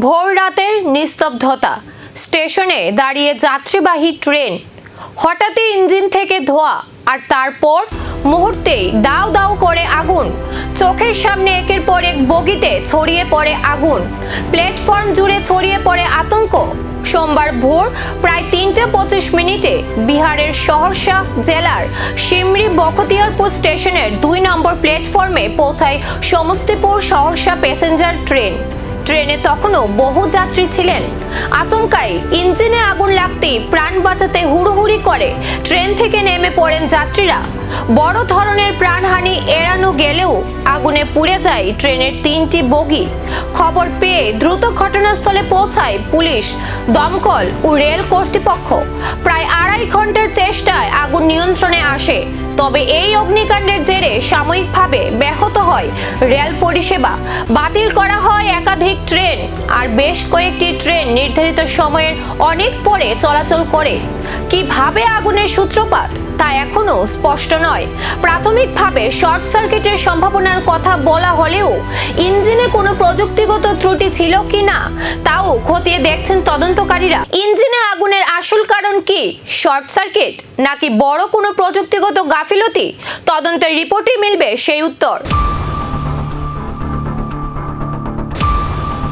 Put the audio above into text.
ভোর রাতের নিস্তব্ধতা, স্টেশনে দাঁড়িয়ে যাত্রীবাহী ট্রেন, হঠাৎই ইঞ্জিন থেকে ধোঁয়া, আর তারপর মুহূর্তেই দাউ দাউ করে আগুন। চোখের সামনে একের পর এক বগিতে ছড়িয়ে পড়ে আগুন, প্ল্যাটফর্ম জুড়ে ছড়িয়ে পড়ে আতঙ্ক। সোমবার ভোর প্রায় 3:25 বিহারের সহরসা জেলার সিমরি বখতিয়ারপুর স্টেশনের 2 নম্বর প্ল্যাটফর্মে পৌঁছায় সমস্তিপুর সহরসা প্যাসেঞ্জার ট্রেন। ট্রেনে তখনও বহু যাত্রী ছিলেন। আচমকাই ইঞ্জিনে আগুন লাগতেই প্রাণ বাঁচাতে হুড়োহুড়ি করে ট্রেন থেকে নেমে পড়েন যাত্রীরা। বড় ধরনের প্রাণহানি এড়ানো গেলেও আগুনে পুড়ে যায় ট্রেনের 3টি বগি। খবর পেয়ে দ্রুত ঘটনাস্থলে পৌঁছায় পুলিশ, দমকল ও রেল কর্তৃপক্ষ। প্রায় 2.5 ঘন্টার চেষ্টায় আগুন নিয়ন্ত্রণে আসে, তবে এই অগ্নিকাণ্ডের জেরে সাময়িকভাবে ব্যাহত হয় রেল পরিষেবা, বাতিল করা হয় একাধিক ট্রেন, আর বেশ কয়েকটি ট্রেন নির্ধারিত সময়ের অনেক পরে চলাচল করে। কিভাবে আগুনের সূত্রপাত তা এখনো স্পষ্ট নয়। প্রাথমিকভাবে শর্ট সার্কিটের সম্ভাবনার কথা বলা হলেও ইঞ্জিনে কোনো প্রযুক্তিগত ত্রুটি ছিল কিনা তাও খতিয়ে দেখছেন তদন্তকারীরা। ইঞ্জিনে আগুনের আসল কারণ কি, শর্ট সার্কিট নাকি বড় কোনো প্রযুক্তিগত গাফিলতি? তদন্তের রিপোর্টে মিলবে সেই উত্তর।